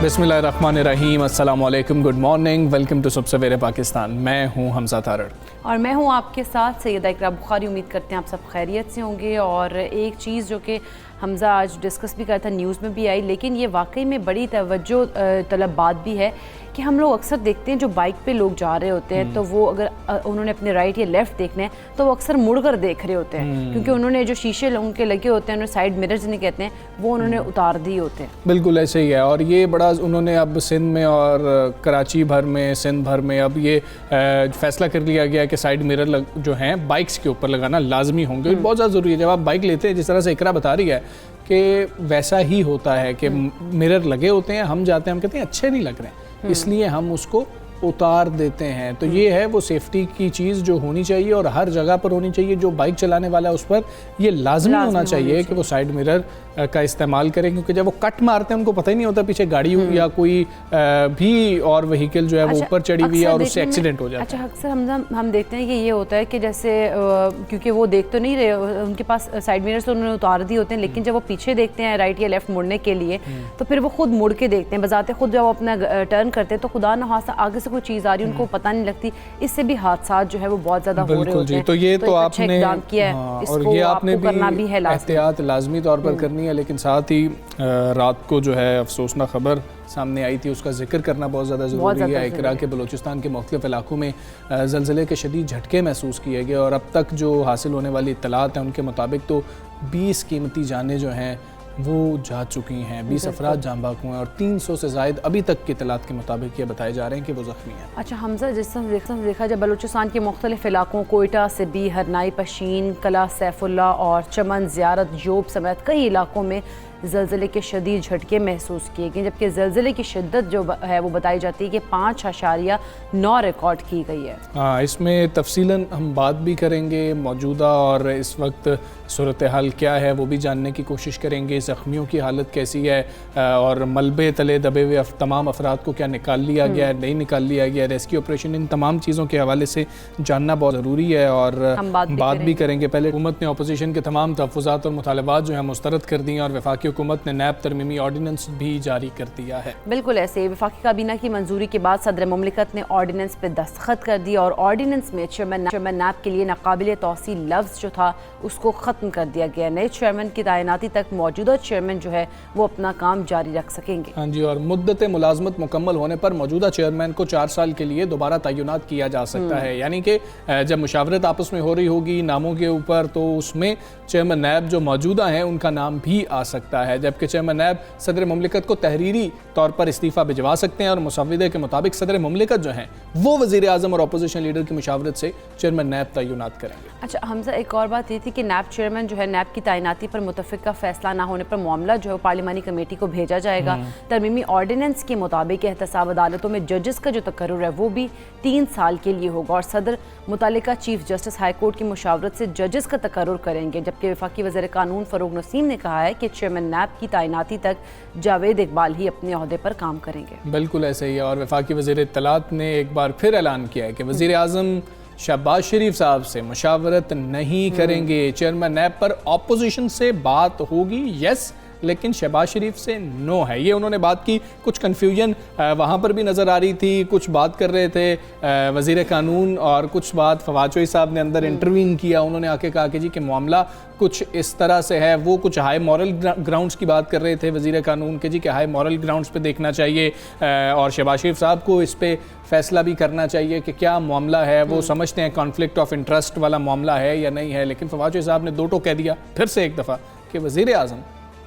बिस्मिल्लाहिर्रहमानिर्रहीम, अस्सलामु अलैकुम, गुड मॉर्निंग, वेलकम टू सुबह सवेरे पाकिस्तान। मैं हूं हमजा तारड़ और मैं हूं आपके साथ सैयदा इकरा बुखारी। उम्मीद करते हैं आप सब खैरियत से होंगे। और एक चीज़ जो कि हमजा आज डिस्कस भी करता, न्यूज़ में भी आई, लेकिन ये वाकई में बड़ी तवज्जो तलब बात भी है कि हम लोग अक्सर देखते हैं जो बाइक पे लोग जा रहे होते हैं तो वो अगर उन्होंने अपने राइट या लेफ़्ट देखना है तो वो अक्सर मुड़ कर देख रहे होते हैं, क्योंकि उन्होंने जो शीशे लोगों के लगे होते हैं, उन्होंने साइड मिरर्स जिन्हें कहते हैं, वो उन्होंने उतार दिए होते हैं। बिल्कुल ऐसे ही है। और ये बड़ा उन्होंने अब सिंध में और कराची भर में, सिंध भर में अब ये फैसला कर लिया गया कि साइड मिरर जो हैं बाइक्स के ऊपर लगाना लाजमी होंगे। बहुत ज़्यादा ज़रूरी है। जब आप बाइक लेते हैं, जिस तरह से इकरा बता रही है कि वैसा ही होता है कि मिरर लगे होते हैं, हम जाते हैं, हम कहते हैं अच्छे नहीं लग रहे हैं, इसलिए हम उसको उतार देते हैं। तो ये है वो सेफ्टी की चीज़ जो होनी चाहिए और हर जगह पर होनी चाहिए। जो बाइक चलाने वाला है उस पर ये लाजमी होना चाहिए कि वो साइड मिरर का इस्तेमाल करें, क्योंकि जब वो कट मारते हैं उनको पता ही नहीं होता पीछे गाड़ी या कोई भी और व्हीकल जो है वो ऊपर चढ़ी हुई है और उससे एक्सीडेंट हो जाता है। अच्छा, अक्सर हम देखते हैं कि ये होता है कि जैसे क्योंकि वो देख तो नहीं रहे, उनके पास साइड मिरर्स तो उन्होंने उतार दिए होते हैं, लेकिन जब वो पीछे देखते हैं राइट या लेफ्ट मुड़ने के लिए तो फिर वो खुद मुड़ के देखते हैं। बजाते खुद जब वो अपना टर्न करते हैं तो खुदा न खास्ता आगे से कोई चीज़ आ रही है, उनको पता नहीं लगती, इससे भी हादसा जो है वो बहुत ज़्यादा हो रहे होते हैं। तो ये तो आपने किया है, और ये आपने करना भी है, एहतियात लाजमी तौर पर करनी है। लेकिन साथ ही रात को जो है अफसोसनाक खबर सामने आई थी, उसका जिक्र करना बहुत ज़्यादा ज़रूरी है। इकरा के बलूचिस्तान के मुख्तलिफ इलाकों में ज़लज़ले के शदीद झटके महसूस किए गए और अब तक जो हासिल होने वाली इत्तलात हैं उनके मुताबिक तो 20 कीमती जानें जो हैं वो जा चुकी हैं, 20 अफराद जाँ बाक हुए हैं और 300 से ज़ायद अभी तक की इत्तलात के मुताबिक ये बताए जा रहे हैं कि वो ज़ख्मी हैं। अच्छा हमजा, जिस तरह देखा जाए बलूचिस्तान के मुख्तलिफ इलाकों कोयटा, सिबी, हरनाई, पशीन, कला, सैफुल्ला और चमन, ज़ियारत, जोब समेत कई इलाकों में ज़लज़ले के शदीद झटके महसूस किए गए, जबकि ज़लज़ले की शिद्दत जो है वो बताई जाती है कि 5.9 रिकॉर्ड की गई है। हाँ, इसमें तफसीलन हम बात भी करेंगे, मौजूदा और इस वक्त सूरत हाल क्या है वो भी जानने की कोशिश करेंगे, ज़ख्मियों की हालत कैसी है और मलबे तले दबे हुए तमाम अफराद को क्या निकाल लिया गया है, नहीं निकाल लिया गया, रेस्क्यू ऑपरेशन, इन तमाम चीज़ों के हवाले से जानना बहुत ज़रूरी है और हम बात भी करेंगे। पहले हुकूमत ने अपोजिशन के तमाम तहफ़्फ़ुज़ात और मुतालबात जो है मुस्तरद कर दिए और वफाकी हुकूमत ने नैब तरमीमी ऑर्डिनेंस भी जारी कर दिया है। बिल्कुल ऐसे वफाकी काबीना की मंजूरी के बाद सदर मुमलिकत ने ऑर्डिनेंस पर दस्तखत कर दिया और ऑर्डिनेंस में चेयरमैन नैब के लिए नाकाबिल तौसील लफ्ज़ जो था उसको ख़त्म कर दिया गया। नए चेयरमैन की तैनाती तक मौजूदा चेयरमैन जो है वो अपना काम जारी रख सकेंगे। हाँ जी, और मुद्दत मुलाजमत मुकम्मल होने पर मौजूदा चेयरमैन को 4 साल के लिए दोबारा तयनात किया जा सकता है। यानी कि जब मुशावरत आपस में हो रही होगी नामों के ऊपर तो उसमें चेयरमैन नैब जो मौजूदा हैं उनका नाम भी आ सकता है, जबकि चेयरमैन नैब सदर मुमलिकत को तहरीरी तौर पर इस्तीफ़ा भिजवा सकते हैं और मुसव्विदे के मुताबिक सदर मुमलिकत जो हैं वो वज़ीर आज़म और अपोजिशन लीडर की मुशावरत से चेयरमैन नैब तयनात करेंगे। अच्छा हमजा, एक और बात ये थी कि नैब चेयरमैन जो है नैब की तैनाती पर मुतफ़िका फैसला ना होने पर मामला जो है पार्लिमानी कमेटी को भेजा जाएगा। तरमीमी ऑर्डिनेंस के मुताबिक एहतसाब अदालतों में जजेस का जो तकर्रुर है वो भी 3 साल के लिए होगा और सदर मुतालिका चीफ जस्टिस हाई कोर्ट की मुशावरत से जजेस का तकर्रुर करेंगे, जबकि वफाकी वज़ीर कानून फ़रूग नसीम ने कहा है कि चेयरमैन नैब की तैनाती तक जावेद इकबाल ही अपने ओहदे पर काम करेंगे। बिल्कुल ऐसे ही है। और वफाकी वज़ीर इत्तलात ने एक बार फिर ऐलान किया है कि वज़ीर आज़म शहबाज शरीफ साहब से मुशावरत नहीं करेंगे। चेयरमैन नैब पर अपोजिशन से बात होगी, यस, लेकिन शहबाज शरीफ से नो है। ये उन्होंने बात की, कुछ कन्फ्यूजन वहाँ पर भी नज़र आ रही थी, कुछ बात कर रहे थे वज़ीर कानून और कुछ बात फवाद चौधरी साहब ने अंदर इंटरवीन किया। उन्होंने आके कहा कि जी कि मामला कुछ इस तरह से है, वो कुछ हाई मॉरल ग्राउंड्स की बात कर रहे थे वज़ीर कानून के जी कि हाई मॉरल ग्राउंड्स पे देखना चाहिए और शहबाज शरीफ साहब को इस पे फैसला भी करना चाहिए कि क्या मामला है, वो समझते हैं कॉन्फ्लिक्ट ऑफ इंटरेस्ट वाला मामला है या नहीं है। लेकिन फवाद चौधरी साहब ने दो टोक कह दिया फिर से एक दफ़ा कि वज़ीर आज़म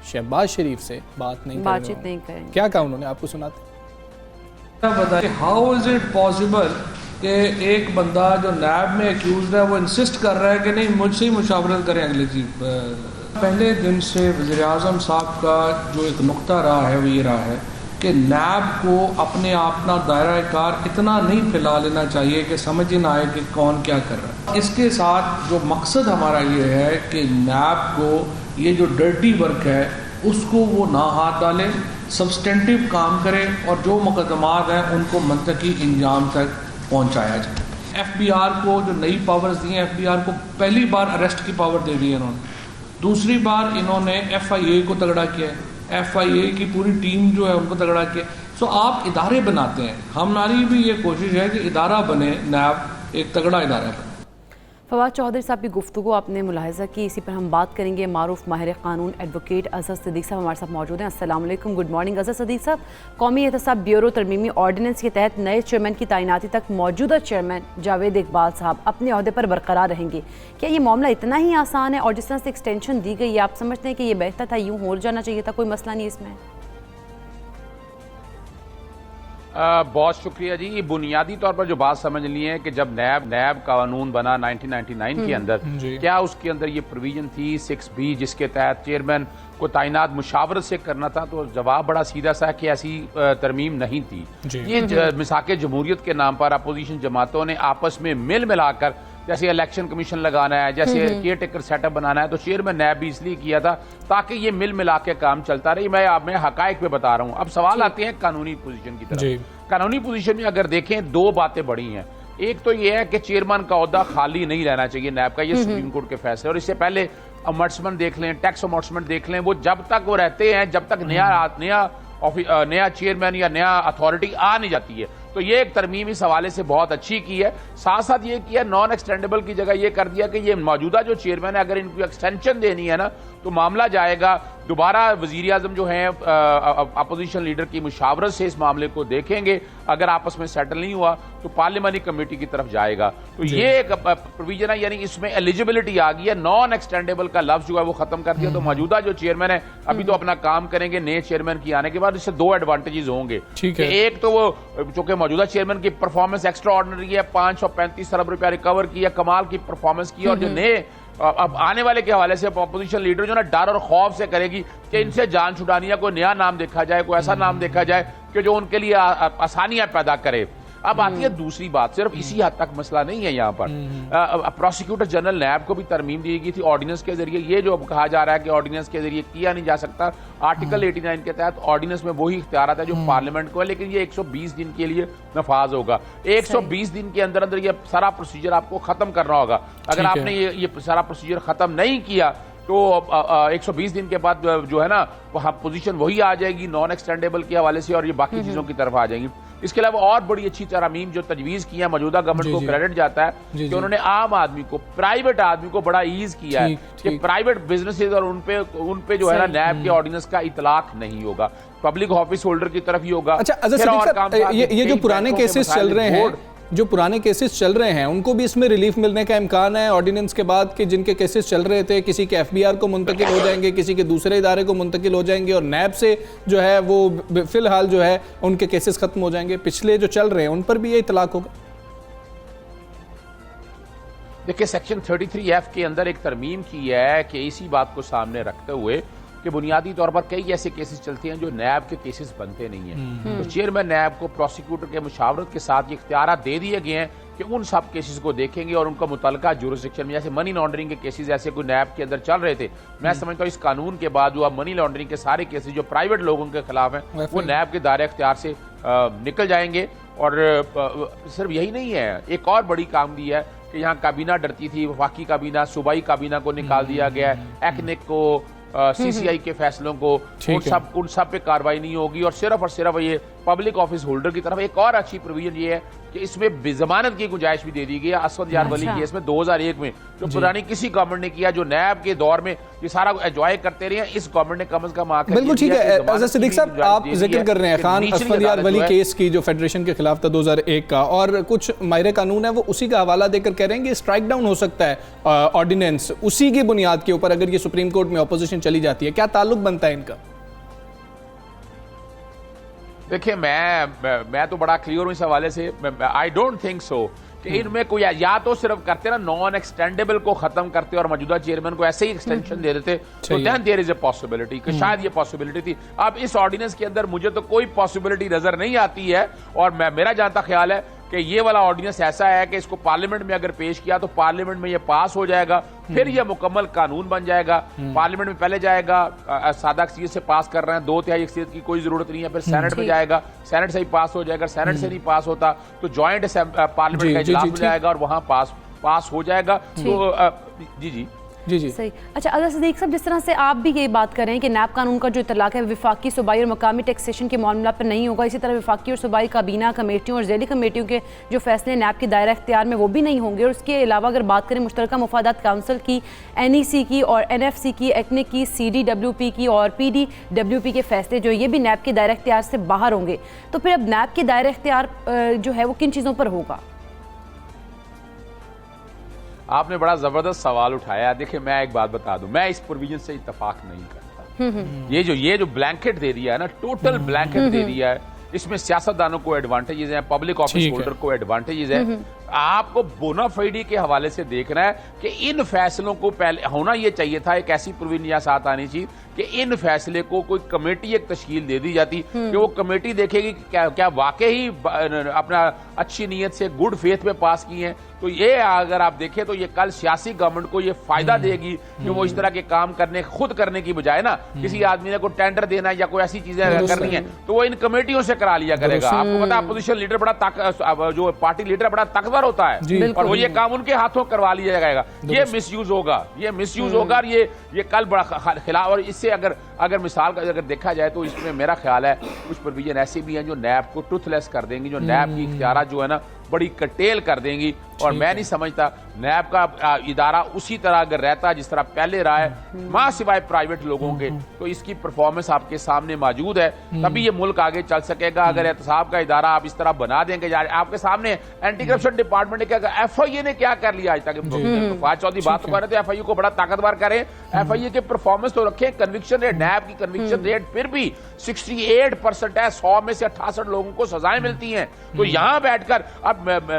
शहबाज शरीफ से बातचीत नहीं करेंगे। क्या कहा उन्होंने, आपको सुनाते बताइए। हाउ इज़ इट पॉसिबल कि एक बंदा जो नैब में एक्यूज है वो इंसिस्ट कर रहा है कि नहीं मुझसे ही मुशावरत करें अगले चीज। पहले दिन से वज़ीर आज़म साहब का जो एक नुक्ता रहा है वो ये रहा है कि नैब को अपने अपना दायरा कार इतना नहीं फैला लेना चाहिए कि समझ ही ना आए कि कौन क्या कर रहा है। इसके साथ जो मकसद हमारा ये है कि नैब को ये जो डर्टी वर्क है उसको वो ना हाथ डाले, सब्सटेंटिव काम करे और जो मुकदमात हैं उनको मंतकी इंजाम तक पहुँचाया जाए। FBI को जो नई पावर्स दी हैं, FBI को पहली बार अरेस्ट की पावर दे दी है इन्होंने, दूसरी बार इन्होंने FIA को तगड़ा किया है, FIA की पूरी टीम जो है उनको तगड़ा किया। सो आप इदारे बनाते हैं, हमारी भी ये कोशिश है कि इदारा बने, नैब एक तगड़ा इदारा बने। फवाद चौधरी साहब की गुफ्तगू आपने मुलाहिजा की, इसी पर हम बात करेंगे। मारूफ माहिर कानून एडवोकेट अजहर सदीक साहब हमारे साथ मौजूद हैं। अस्सलाम वालेकुम, गुड मॉर्निंग अजहर सदीक साहब। कौमी एहतसाब ब्यूरो तरमीमी ऑर्डिनेंस के तहत नए चेयरमैन की तैनाती तक मौजूदा चेयरमैन जावेद इकबाल साहब अपने अहदे पर बरकरार रहेंगे। क्या ये मामला इतना ही आसान है और जिस तरह से एक्सटेंशन दी गई है आप समझते हैं कि ये बेहतर था, यूँ हो जाना चाहिए था, कोई मसला नहीं इसमें? बहुत शुक्रिया जी। बुनियादी तौर पर जो बात समझ ली है कि जब नैब कानून बना 1999 के अंदर, क्या उसके अंदर ये प्रोविजन थी 6B जिसके तहत चेयरमैन को तैनात मुशावरत से करना था? तो जवाब बड़ा सीधा सा है कि ऐसी तरमीम नहीं थी। ये मिसाके जमहूरियत के नाम पर अपोजिशन जमातों ने आपस में मिल मिलाकर, जैसे इलेक्शन कमीशन लगाना है, जैसे केयर टेकर सेटअप बनाना है, तो चेयरमैन नैब भी इसलिए किया था ताकि ये मिल मिला के काम चलता रहे। मैं हकायक पे बता रहा हूँ। अब सवाल आते हैं कानूनी पोजीशन की तरफ। कानूनी पोजीशन में अगर देखें दो बातें बड़ी हैं। एक तो ये है कि चेयरमैन का ओहदा खाली नहीं रहना चाहिए नैब का, ये सुप्रीम कोर्ट के फैसले। और इससे पहले अमर्ट्समेंट देख लें, टैक्स अमर्ट्समेंट देख लें, वो जब तक वो रहते हैं, जब तक नया चेयरमैन या नया अथॉरिटी आ नहीं जाती है। तो ये एक तरमीम इस हवाले से बहुत अच्छी की है। साथ साथ ये किया नॉन एक्सटेंडेबल की जगह ये कर दिया कि ये मौजूदा जो चेयरमैन है, अगर इनको एक्सटेंशन देनी है ना तो मामला जाएगा दोबारा वजीर आजम जो है अपोजिशन लीडर की मुशावरत से इस मामले को देखेंगे। अगर आपस में सेटल नहीं हुआ तो पार्लियामानी कमेटी की तरफ जाएगा। तो ये एक प्रोविजन है, यानी इसमें एलिजिबिलिटी आ गई है। नॉन एक्सटेंडेबल का लफ्ज जो है वो खत्म कर दिया। तो मौजूदा जो चेयरमैन है अभी तो अपना काम करेंगे, नए चेयरमैन की आने के बाद इससे दो एडवांटेजेस होंगे। एक तो वो चूंकि मौजूदा चेयरमैन की परफॉर्मेंस एक्स्ट्रा ऑर्डिनरी है, 535 अरब रुपया रिकवर किया, कमाल की परफॉर्मेंस की। और जो नए अब आने वाले के हवाले से अपोजिशन लीडर जो ना डर और खौफ से करेगी कि इनसे जान छुड़ानी है, कोई नया नाम देखा जाए, कोई ऐसा नाम देखा जाए कि जो उनके लिए आसानियां पैदा करे। अब आती है दूसरी बात, सिर्फ इसी हद तक मसला नहीं है यहाँ पर। प्रोसिक्यूटर जनरल नैब को भी तरमीम दी गई थी ऑर्डिनेंस के जरिए। ये जो कहा जा रहा है कि ऑर्डिनेंस के जरिए किया नहीं जा सकता, आर्टिकल 89 के तहत ऑर्डिनेंस में वही इख्तियार है जो पार्लियामेंट को है, लेकिन ये 120 दिन के लिए नफाज होगा। 120 दिन के अंदर अंदर ये सारा प्रोसीजर आपको खत्म करना होगा। अगर आपने ये सारा प्रोसीजर खत्म नहीं किया तो 120 दिन के बाद जो है ना वहाँ पोजीशन वही आ जाएगी नॉन एक्सटेंडेबल के हवाले से, और ये बाकी चीजों की तरफ आ जाएंगी। इसके अलावा और बड़ी अच्छी तरमीम जो तजवीज की है, मौजूदा गवर्नमेंट को क्रेडिट जाता है कि उन्होंने आम आदमी को, प्राइवेट आदमी को बड़ा ईज किया है कि प्राइवेट बिजनेसेस और उनपे जो है ना नैब के ऑर्डिनेंस का इतलाक नहीं होगा, पब्लिक ऑफिस होल्डर की तरफ ही होगा। अच्छा, ये जो पुराने केसेस चल रहे हैं, जो पुराने केसेस चल रहे हैं उनको भी इसमें रिलीफ मिलने का इम्कान है ऑर्डिनेंस के बाद, कि जिनके केसेस चल रहे थे किसी के FBR को मुंतकिल हो जाएंगे, किसी के दूसरे इदारे को मुंतकिल हो जाएंगे और नैब से जो है वो फिलहाल जो है उनके केसेस खत्म हो जाएंगे, पिछले जो चल रहे हैं उन पर भी ये इतलाक होगा? देखिए, सेक्शन 33F के अंदर एक तरमीम की है कि इसी बात को सामने रखते हुए कि बुनियादी तौर पर कई ऐसे केसेस चलते हैं जो नैब के केसेस बनते नहीं हैं। तो चेयरमैन नैब को प्रोसिक्यूटर के मुशावरत के साथ ये इख्तियार दे दिए गए हैं कि उन सब केसेस को देखेंगे और उनका मुतलका जुरिसडिक्शन में, जैसे मनी लॉन्ड्रिंग के केसेस ऐसे कोई नैब के अंदर चल रहे थे, मैं समझता हूँ इस कानून के बाद जो अब मनी लॉन्ड्रिंग के सारे केसेस जो प्राइवेट लोगों के खिलाफ हैं वो नैब के दायरे इख्तियार से निकल जाएंगे। और सिर्फ यही नहीं है, एक और बड़ी काम दी है कि यहाँ काबीना डरती थी, वफाकी काबीना, सूबाई काबीना को निकाल दिया गया है, एक्निक को, CCI के फैसलों को, उन सब पे कार्रवाई नहीं होगी और सिर्फ ये पब्लिक ऑफिस होल्डर की तरफ। एक और अच्छी प्रोविजन ये है कि इसमें बेजमानत की गुंजाइश भी दे दी गई है असद यार वली केस में 2001 में, जो पुरानी किसी गवर्नमेंट ने किया, जो नैब के दौर में ये सारा एंजॉय करते रहे, इस गवर्नमेंट ने कम से कम आकर। बिल्कुल ठीक है। अजहर सिद्दीक साहब, आप जिक्र कर रहे हैं खान असद यार वली केस की जो फेडरेशन के खिलाफ था 2001 का, और कुछ माहिर कानून है वो उसी का हवाला देकर कह रहे हैं कि स्ट्राइक डाउन हो सकता है ऑर्डिनेंस उसी की बुनियाद के ऊपर अगर ये सुप्रीम कोर्ट में अपोजिशन चली जाती है। क्या ताल्लुक बनता है इनका? देखिए, मैं तो बड़ा क्लियर हूं इस हवाले से। आई डोंट थिंक सो कि इनमें कोई या तो सिर्फ करते ना नॉन एक्सटेंडेबल को खत्म करते और मौजूदा चेयरमैन को ऐसे ही एक्सटेंशन दे देते, तो then there is a possibility कि शायद ये पॉसिबिलिटी थी। अब इस ऑर्डिनेंस के अंदर मुझे तो कोई पॉसिबिलिटी नजर नहीं आती है, और मेरा जानता ख्याल है कि ये वाला ऑर्डिनेंस ऐसा है कि इसको पार्लियामेंट में अगर पेश किया तो पार्लियामेंट में ये पास हो जाएगा, फिर ये मुकम्मल कानून बन जाएगा। पार्लियामेंट में पहले जाएगा, सादा अक्सरियत से पास कर रहे हैं, 2/3 अक्सरियत की कोई जरूरत नहीं है, फिर सेनेट में जाएगा, सेनेट से ही पास हो जाएगा। सेनेट से नहीं पास होता तो ज्वाइंट पार्लियामेंट का इजलास हो जाएगा और वहां पास हो जाएगा। तो जी सही। अच्छा अगर सदीक साहब, जिस तरह से आप भी ये बात कर रहे हैं कि नैब कानून का जो इतलाक है विफाकी, सूबाई और मकामी टैक्सेशन के मामला पर नहीं होगा, इसी तरह विफाकी और सूबाई काबीना कमेटियों और ज़ैली कमेटियों के जो फैसले नैब की दायरा इख्तियार में वो भी नहीं होंगे। और उसके अलावा अगर बात करें मुश्तरका मुफादात काउंसिल की, NEC की और NFC की, एक्निक की, CDWP की और PDWP के फैसले जो ये भी नैब के दायरा इख्तियार से बाहर होंगे, तो फिर अब नैब के दायरा इख्तियार जो है वो किन चीज़ों पर होगा? आपने बड़ा जबरदस्त सवाल उठाया। देखिए मैं एक बात बता दूं, मैं इस प्रोविजन से इत्तेफाक नहीं करता। ये जो ब्लैंकेट दे दिया है ना, टोटल ब्लैंकेट दे दिया है, इसमें सियासतदानों को एडवांटेजेस हैं, पब्लिक ऑफिस होल्डर को एडवांटेजेस है। आपको बोनाफाइडी के हवाले से देखना है कि इन फैसलों को पहले होना ये चाहिए था, एक ऐसी प्रोविजन साथ आनी चाहिए कि इन फैसले को कोई कमेटी एक तश्कील दे दी जाती कि वो कमेटी देखेगी कि क्या वाकई अपना अच्छी नीयत से गुड फेथ में पास किए हैं। तो ये अगर आप देखें तो ये कल सियासी गवर्नमेंट को ये फायदा देगी कि वो इस तरह के काम खुद करने की बजाय ना किसी आदमी ने कोई टेंडर देना या कोई ऐसी चीजें करनी है तो वो इन कमेटियों से करा लिया करेगा। आपको पता है अपोजिशन लीडर बड़ा जो पार्टी लीडर बड़ा ताकतवर होता है और वो ये काम उनके हाथों करवा लिया जाएगा। ये मिसयूज होगा, और ये कल बड़ा खिलाफ। और इससे अगर मिसाल का अगर देखा जाए तो इसमें मेरा ख्याल है कुछ प्रोविजन ऐसे भी हैं जो नैब को टूथलेस कर देंगी, जो नैब की इख्तियारात जो है ना बड़ी कटेल कर देंगी। और मैं नहीं समझता नैब का इदारा उसी तरह अगर रहता जिस तरह पहले रहा है, मां सिवाय प्राइवेट लोगों के, तो इसकी परफॉर्मेंस आपके सामने मौजूद है, तभी ये मुल्क आगे चल सकेगा। अगर एहतसाब का इदारा आप इस तरह बना देंगे, आपके सामने एंटी करप्शन डिपार्टमेंट ने क्या, FIA ने क्या कर लिया आज तक, फाज चौधरी बात तो कर रहे थे FIA को बड़ा ताकतवर करें, FIA के परफॉर्मेंस तो रखें, कन्विक्शन रेट, नैब की कन्विक्शन रेट फिर भी 68% है, 100 में से 68 लोगों को सजाएं मिलती हैं। तो यहां बैठकर अब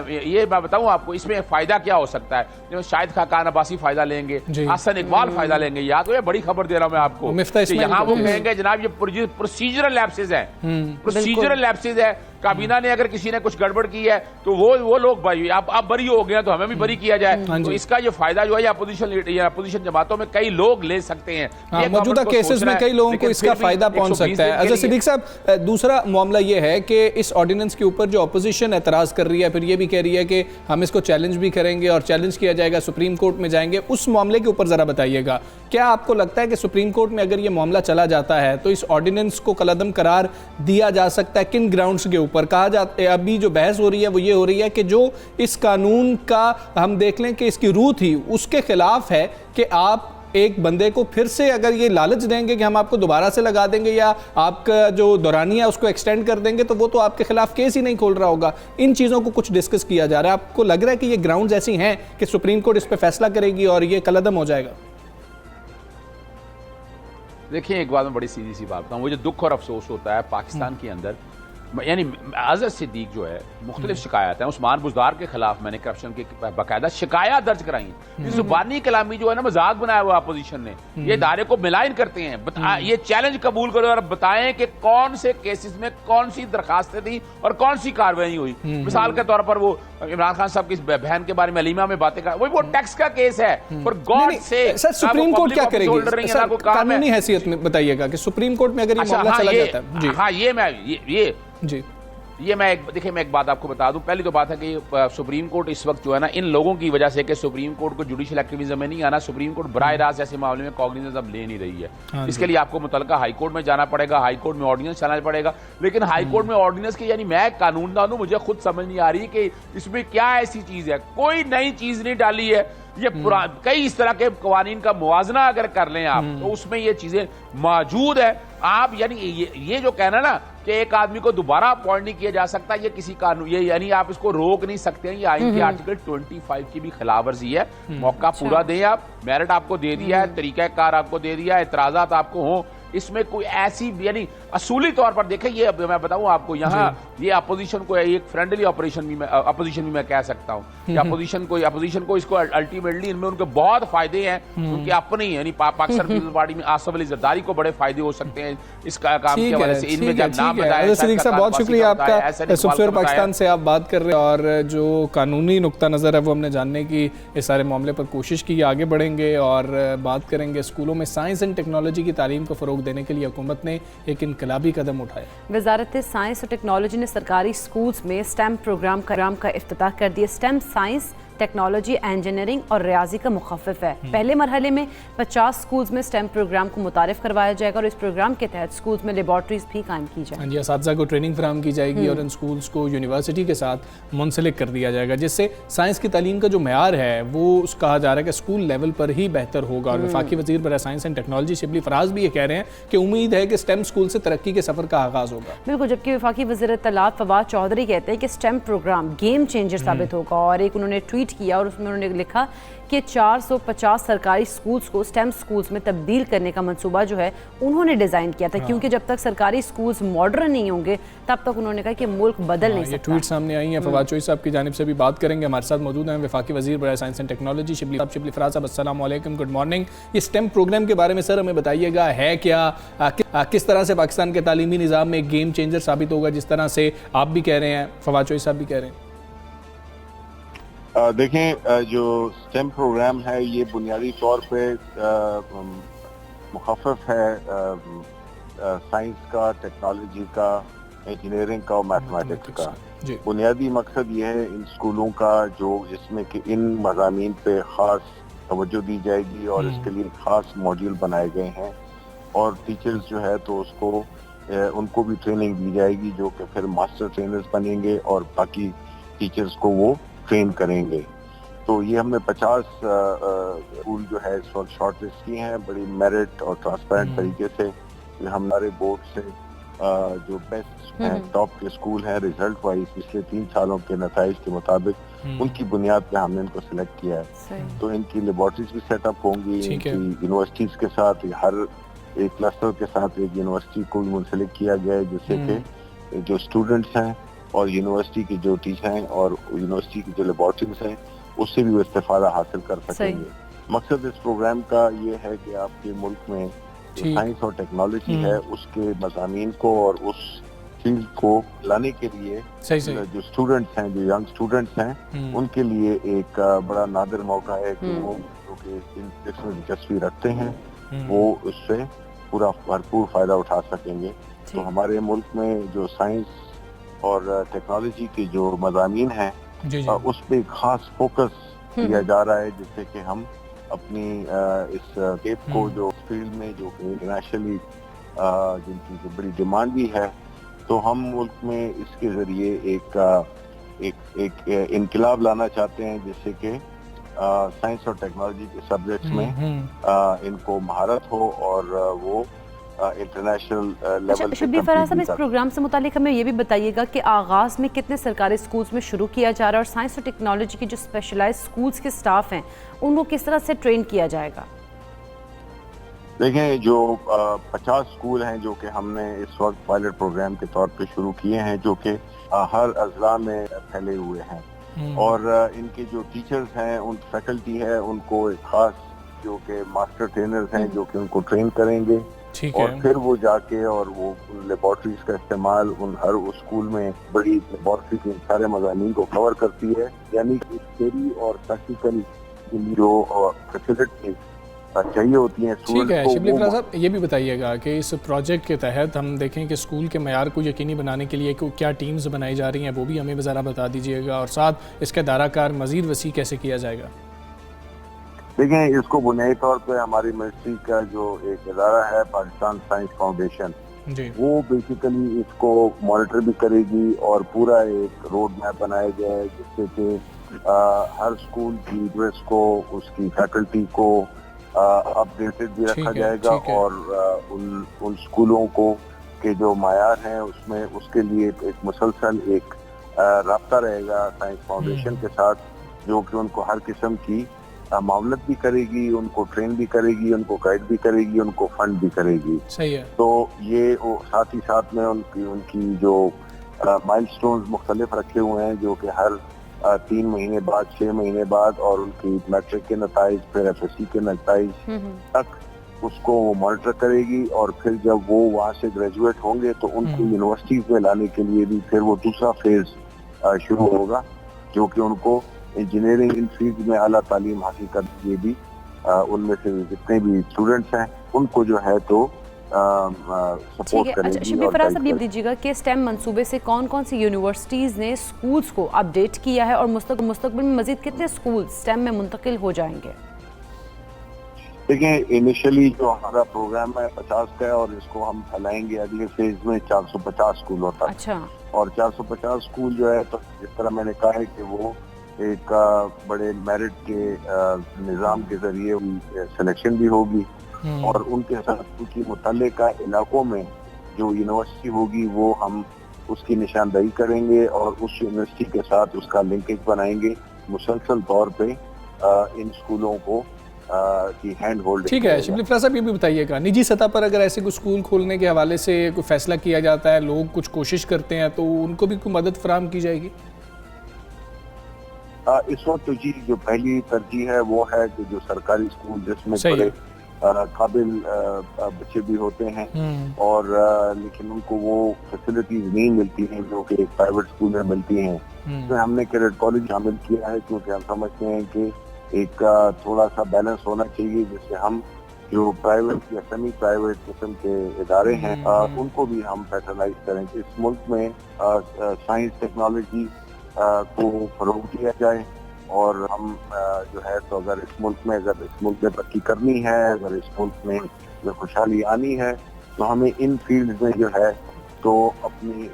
ये मैं बताऊं आपको इसमें फायदा क्या हो सकता है। शायद खाकान अब्बासी फायदा लेंगे, हसन इकबाल फायदा लेंगे, या तो ये बड़ी खबर दे रहा हूं मैं आपको, यहां वो कहेंगे जनाब ये प्रोसीजरल लैप्सेस है, प्रोसीजरल लैप्सेस है। काबीना ने अगर किसी ने कुछ गड़बड़ की है तो वो लोग भाई आप बरी हो गए तो हमें भी बरी किया जाए। तो इसका ये फायदा जो है अपोजिशन जमातों में कई लोग ले सकते हैं। मौजूदा केसेस में कई लोगों को इसका फायदा पहुंच सकता है। अच्छा सिद्दीक साहब, दूसरा मामला ये है कि इस ऑर्डिनेंस के ऊपर जो अपोजिशन एतराज कर रही है, फिर ये भी कह रही है कि हम इसको चैलेंज भी करेंगे और चैलेंज किया जाएगा, सुप्रीम कोर्ट में जाएंगे। उस मामले के ऊपर जरा बताइएगा, क्या आपको लगता है कि सुप्रीम कोर्ट में अगर ये मामला चला जाता है तो इस ऑर्डिनेंस को कलअदम करार दिया जा सकता है? किन ग्राउंड्स के ऊपर? कहा जाता है, अभी जो बहस हो रही है वो ये हो रही है कि जो इस कानून का हम देख लें कि इसकी रूह थी उसके खिलाफ है कि आप एक बंदे को फिर से अगर ये लालच देंगे कि हम आपको दोबारा से लगा देंगे या आपका जो दौरानिया है उसको एक्सटेंड कर देंगे, तो वो तो आपके खिलाफ केस ही नहीं खोल रहा होगा। इन चीज़ों को कुछ डिस्कस किया जा रहा है। आपको लग रहा है कि ये ग्राउंड्स ऐसी हैं कि सुप्रीम कोर्ट इस पर फैसला करेगी और ये कलअदम हो जाएगा? देखिए एक बात में बड़ी सीधी सी बात बताऊं, मुझे दुख और अफसोस होता है पाकिस्तान के अंदर, यानी अजहर सिद्दीक जो है मुख्तलिफ शिकायत है, उस्मान बुज़दार के खिलाफ मैंने करप्शन की बाकायदा शिकायत दर्ज कराई। जुबानी कलामी जो है ना मजाक बनाया हुआ अपोजिशन ने, ये इदारे को मिलाइन करते हैं। ये चैलेंज कबूल करो और बताएं कि कौन से केसेस में कौन सी दरखास्तें थी और कौन सी कार्रवाई हुई। मिसाल के तौर पर वो इमरान खान साहब की बहन के बारे में अलीमा में बातें कर, वो टैक्स का केस है। फॉर गॉड से सुप्रीम कोर्ट क्या करेगी? कानूनी हैसियत में बताइएगा कि सुप्रीम कोर्ट में अगर ये मामला चला जाता है। हाँ ये मैं एक बात आपको बता दूं। पहली तो बात है कि सुप्रीम कोर्ट इस वक्त जो है ना इन लोगों की वजह से कि सुप्रीम कोर्ट को जुडिशियल एक्टिविज्म में नहीं आना, सुप्रीम कोर्ट बराह रास्त ऐसे मामले में कॉग्निजेंस अब ले नहीं रही है। इसके लिए आपको मुतलका हाई कोर्ट में जाना पड़ेगा, हाई कोर्ट में ऑर्डिनेंस चलाना पड़ेगा। लेकिन हाई कोर्ट में ऑर्डिनेंस के, यानी मैं कानूनदान हूं, मुझे खुद समझ नहीं आ रही कि इसमें क्या ऐसी चीज है। कोई नई चीज नहीं डाली है, ये कई इस तरह के कवानीन का मुवाजना अगर कर लें आप तो उसमें ये चीजें मौजूद है। आप यानी ये जो कहना ना कि एक आदमी को दोबारा अपॉइंट नहीं किया जा सकता, ये किसी कानून, ये यानी आप इसको रोक नहीं सकते हैं। ये आइन के आर्टिकल 25 की भी खिलाफवर्जी है। मौका पूरा दें आप, मेरिट आपको दे दिया है, तरीकाकार आपको दे दिया है, एतराजात आपको हो इसमें कोई ऐसी यानी असूली तौर पर देखें, ये मैं बताऊं आपको, यहाँ ये अपोजिशन को एक फ्रेंडली अपोजिशन भी मैं कह सकता हूँ कि अपोजिशन को इसको अल्टीमेटली इनमें उनके बहुत फायदे हैं, क्योंकि अपने यानी पाकिस्तान पीपल्स पार्टी में आसफ अली जरदारी को बड़े फायदे हो सकते हैं इसका काम की वजह से। इनमें जब नाम बताया, बहुत शुक्रिया आपका, सुबह पाकिस्तान से आप बात कर रहे हैं और जो कानूनी नुक्ता नज़र है वो हमने जानने की इस सारे मामले पर कोशिश की। आगे बढ़ेंगे और बात करेंगे स्कूलों में साइंस एंड टेक्नोलॉजी की तालीम को फ़रोग देने के लिए हुकूमत ने एक इनकलाबी कदम उठाया। वज़ारत साइंस और टेक्नोलॉजी ने सरकारी स्कूल्स में स्टेम प्रोग्राम का इफ्तिताह कर दिया। स्टेम साइंस, टेक्नोलॉजी, इंजीनियरिंग और रियाजी का मुखफ़िफ है। पहले मरहले में 50 स्कूल्स में स्टेम प्रोग्राम को मुतारिफ करवाया जाएगा और इस प्रोग्राम के तहत स्कूल्स में लेबॉर्ट्रीज भी कायम की जाएगी। असातिज़ा को ट्रेनिंग फराहम की जाएगी और इन स्कूल्स को यूनिवर्सिटी के साथ मुंसलिक कर दिया जाएगा, जिससे साइंस की तालीम का जो मेयार है वो कहा जा रहा है कि स्कूल लेवल पर ही बेहतर होगा। और वफाकी वज़ीर बराए science and technology Shibli Faraz भी ये कह रहे हैं कि उम्मीद है कि स्टेम स्कूल से तरक्की के सफ़र का आगाज़ होगा। बिल्कुल, जबकि वफाकी वज़ीर इत्तलात फवाद चौधरी कहते हैं कि स्टेम प्रोग्राम गेम चेंजर साबित होगा। और एक उन्होंने ट्वीट किया और उसमें उन्होंने लिखा कि 450 सरकारी स्कूल्स को स्टेम स्कूल्स में तब्दील करने का मंसूबा जो है उन्होंने डिज़ाइन किया था, क्योंकि जब तक सरकारी स्कूल्स मॉडर्न नहीं होंगे तब तक उन्होंने कहा कि मुल्क बदल नहीं सकता। ये ट्वीट सामने आई है। फवाद चौधरी साहब की जानिब से भी बात करेंगे। हमारे साथ मौजूद हैं वफाकी वज़ीर बराए science and technology Shibli Faraz साहब। अस्सलाम वालेकुम, गुड मॉर्निंग। ये स्टेम प्रोग्राम के बारे में सर हमें बताइएगा, है क्या, किस तरह से पाकिस्तान के तालीमी निज़ाम में एक गेम चेंजर साबित होगा, जिस तरह से आप भी कह रहे हैं, फवाद चौधरी साहब भी कह रहे हैं? देखें, जो स्टेम प्रोग्राम है ये बुनियादी तौर पे मुखफ़िफ है साइंस का, टेक्नोलॉजी का, इंजीनियरिंग का और मैथमेटिक्स का। बुनियादी मकसद ये है इन स्कूलों का जो जिसमें कि इन मज़ामीन पे ख़ास तवज्जो दी जाएगी और इसके लिए ख़ास मॉड्यूल बनाए गए हैं और टीचर्स जो है तो उसको उनको भी ट्रेनिंग दी जाएगी जो कि फिर मास्टर ट्रेनर्स बनेंगे और बाकी टीचर्स को वो ट्रेन करेंगे। तो ये हमने 50 स्कूल जो है इस वक्त शॉर्ट लिस्ट किए हैं बड़ी मेरिट और ट्रांसपेरेंट तरीके से। हमारे बोर्ड से जो बेस्ट हैं, टॉप के स्कूल हैं रिजल्ट वाइज पिछले 3 सालों के नताइज के मुताबिक उनकी बुनियाद पे हमने इनको सिलेक्ट किया है। तो इनकी लेबॉर्ट्रीज भी सेटअप होंगी, इनकी यूनिवर्सिटीज के साथ हर एक क्लस्टर के साथ एक यूनिवर्सिटी को भी मुंसलिक किया गया है, जिससे कि जो स्टूडेंट्स हैं और यूनिवर्सिटी के जो टीचर हैं और यूनिवर्सिटी की जो लेबॉर्ट्रीज हैं उससे भी वो इस्तेफादा हासिल कर सकेंगे। मकसद इस प्रोग्राम का ये है कि आपके मुल्क में जो साइंस और टेक्नोलॉजी है उसके मज़ामीन को और उस फील्ड को लाने के लिए जो स्टूडेंट्स हैं, जो यंग स्टूडेंट्स हैं, उनके लिए एक बड़ा नादिर मौका है कि वो जो इसमें दिलचस्पी रखते हैं वो उससे पूरा भरपूर फ़ायदा उठा सकेंगे। तो हमारे मुल्क में जो साइंस और टेक्नोलॉजी के जो मज़ामीन हैं उस पर खास फोकस किया जा रहा है, जिससे कि हम अपनी इस गेप को जो फील्ड में जो इंटरनेशनली जिनकी जो बड़ी डिमांड भी है, तो हम मुल्क में इसके ज़रिए एक इनकलाब लाना चाहते हैं, जिससे कि साइंस और टेक्नोलॉजी के सब्जेक्ट्स में इनको महारत हो और वो इंटरनेशनल लेवल। शबीर फराज साहब, इस प्रोग्राम से मुतालिक हमें ये भी बताइएगा कि आगाज़ में कितने सरकारी स्कूल्स में शुरू किया जा रहा है और साइंस और टेक्नोलॉजी के जो स्पेशलाइज स्कूल्स के स्टाफ हैं उनको किस तरह से ट्रेन किया जाएगा? देखें, जो 50 स्कूल हैं जो कि हमने इस वक्त पायलट प्रोग्राम के तौर पे शुरू किए हैं, जो कि हर अजला में फैले हुए हैं और इनके जो टीचर्स हैं, उन फैकल्टी है, उनको एक खास जो कि मास्टर ट्रेनर्स हैं जो कि उनको ट्रेन करेंगे और फिर वो जाके और वो लेबॉर्ट्रीज का इस्तेमाल उन हर उस स्कूल में बड़ी लेबॉर्ट्री के सारे मज़ामीन को कवर करती है, यानी कि थ्योरी और प्रैक्टिकल जो फैसिलिटीज चाहिए होती हैं ठीक है। शिबली फराज साहब, ये भी बताइएगा कि इस प्रोजेक्ट के तहत हम देखें कि स्कूल के मयार को यकीनी बनाने के लिए क्या टीम्स बनाई जा रही हैं, वो भी हमें ज़रा बता दीजिएगा और साथ इसका दायराकार मज़ीद वसी कैसे किया जाएगा? देखें, इसको बुनियादी तौर पे हमारी मिनिस्ट्री का जो एक इदारा है पाकिस्तान साइंस फाउंडेशन, वो बेसिकली इसको मॉनिटर भी करेगी और पूरा एक रोड मैप बनाया गया है, जिससे कि हर स्कूल की ड्रेस को, उसकी फैकल्टी को अपडेटेड भी रखा जाएगा और उन स्कूलों को के जो मायार हैं उसमें उसके लिए एक मुसलसल एक राब्ता रहेगा साइंस फाउंडेशन के साथ, जो कि उनको हर किस्म की मामलत भी करेगी, उनको ट्रेन भी करेगी, उनको गाइड भी करेगी, उनको फंड भी करेगी। सही है। तो ये साथ ही साथ में उनकी जो माइलस्टोन्स मुख्तलिफ रखे हुए हैं, जो कि हर 3 महीने बाद, 6 महीने बाद, और उनकी मैट्रिक के नताइज, फिर FSC के नताइज तक उसको वो मॉनिटर करेगी। और फिर जब वो वहाँ से ग्रेजुएट होंगे तो उनको यूनिवर्सिटीज में लाने के लिए भी फिर वो दूसरा फेज शुरू होगा, जो कि उनको इंजीनियरिंग इन फील्ड में आला तालीम हासिल करने के लिए भी उनमें से जितने भी स्टूडेंट्स हैं उनको जो है तो सपोर्ट करेगी। अच्छा, शबली फराज साहब ये दीजिएगा कि स्टेम मंसूबे से कौन कौन सी यूनिवर्सिटीज़ ने स्कूल्स को अपडेट किया है और मुस्तकबिल में मजीद कितने स्कूल स्टेम में मुंतकिल हो जाएंगे? देखिए, इनिशियली जो हमारा प्रोग्राम है 50 का है और इसको हम फैलाएंगे अगले फेज में 450 स्कूलों तक। अच्छा। और 450 स्कूल जो है, तो जिस तरह मैंने कहा है कि वो एक बड़े मेरिट के निज़ाम के जरिए सिलेक्शन भी होगी, और उनके साथ उनकी मुतल्लिका इलाकों में जो यूनिवर्सिटी होगी वो हम उसकी निशानदही करेंगे और उस यूनिवर्सिटी के साथ उसका लिंकेज बनाएंगे मुसलसल तौर पे इन स्कूलों को की हैंड होल्डिंग। ठीक है शबली फराज साहब, ये भी बताइएगा, निजी सतह पर अगर ऐसे कोई स्कूल खोलने के हवाले से कोई फैसला किया जाता है, लोग कुछ कोशिश करते हैं, तो उनको भी कोई मदद फराहम की जाएगी? इस वक्त तो जी जो पहली तरजीह है वो है कि जो सरकारी स्कूल जिसमें बड़े काबिल बच्चे भी होते हैं और लेकिन उनको वो फैसिलिटीज नहीं मिलती हैं जो कि प्राइवेट स्कूल में मिलती हैं, तो हमने कैडेट कॉलेज शामिल किया है, क्योंकि हम समझते हैं कि एक थोड़ा सा बैलेंस होना चाहिए, जिससे हम जो प्राइवेट या सेमी प्राइवेट किस्म के इदारे हैं उनको भी हम पैटर्नाइज करेंगे। इस मुल्क में साइंस टेक्नोलॉजी को फरोग दिया जाए, और हम जो है तो अगर इस मुल्क में तरक्की करनी है, अगर इस मुल्क में जो खुशहाली आनी है, तो हमें इन फील्ड में जो है तो अपनी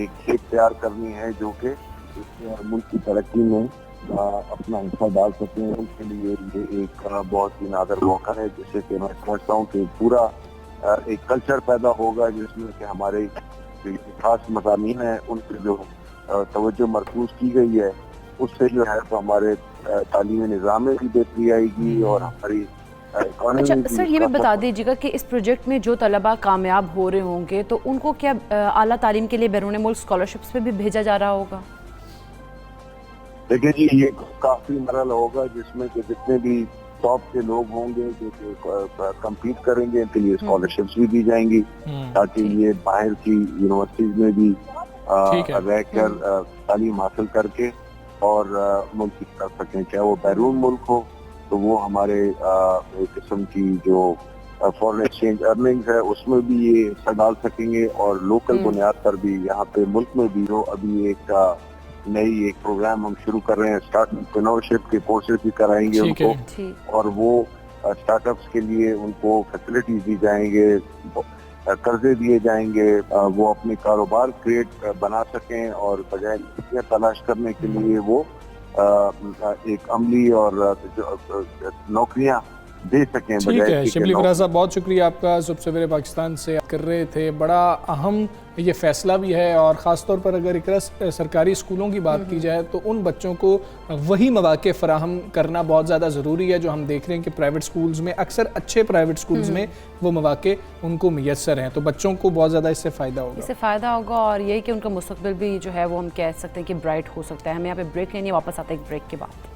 एक खेत तैयार करनी है जो कि मुल्क की तरक्की में अपना हिस्सा डाल सकते हैं। उनके लिए ये एक बहुत ही नादर मौका है, जिससे कि मैं समझता हूँ कि पूरा एक कल्चर पैदा होगा जिसमें कि हमारे जो खास मज़ामीन हैं उन पर जो तवज्जो मरकूज की गई है, उससे जो है तो हमारे तालीमी निज़ाम में भी बेहतरी आएगी और हमारी इकोनॉमी। अच्छा सर, ये भी बता दीजिएगा कि इस प्रोजेक्ट में जो तलबा कामयाब हो रहे होंगे तो उनको क्या आला तालीम के लिए बैरून मुल्क स्कॉलरशिप्स पे भी भेजा जा रहा होगा? देखिए जी, ये काफ़ी मरल होगा जिसमें कि जितने भी टॉप के लोग होंगे जो कम्पीट करेंगे उनके लिए स्कॉलरशिप्स भी दी जाएंगी, ताकि ये बाहर की यूनिवर्सिटीज में भी रहकर तालीम हासिल करके और मुल्क की कर सकें। चाहे वो बैरून मुल्क हो तो वो हमारे एक किस्म की जो फॉरेन एक्सचेंज अर्निंग्स है उसमें भी ये हिस्सा डाल सकेंगे, और लोकल बुनियाद पर भी यहाँ पे मुल्क में भी हो। अभी एक नई एक प्रोग्राम हम शुरू कर रहे हैं, स्टार्टअप के कोर्सेज भी कराएंगे उनको, और वो स्टार्टअप्स के लिए उनको फैसिलिटीज दी जाएंगे, कर्जे दिए जाएंगे, वो अपने कारोबार बना सकें और बजाय तलाश करने के लिए वो एक अमली और नौकरियां दे सकें। ठीक है शबली फराज साहब, बहुत शुक्रिया आपका। सुबह सवेरे पाकिस्तान से कर रहे थे, बड़ा अहम ये फैसला भी है, और ख़ास तौर पर अगर एक सरकारी स्कूलों की बात की जाए तो उन बच्चों को वही मौके फराहम करना बहुत ज़्यादा ज़रूरी है जो हम देख रहे हैं कि प्राइवेट स्कूल्स में अक्सर अच्छे प्राइवेट स्कूल्स में वो मौके उनको मैसर हैं, तो बच्चों को बहुत ज़्यादा इससे फ़ायदा होगा और यही कि उनका मुस्तकबिल भी जो है वो हम कह सकते हैं कि ब्राइट हो सकता है। हमें यहाँ पे ब्रेक लेनी है, वापस आते हैं एक ब्रेक के बाद।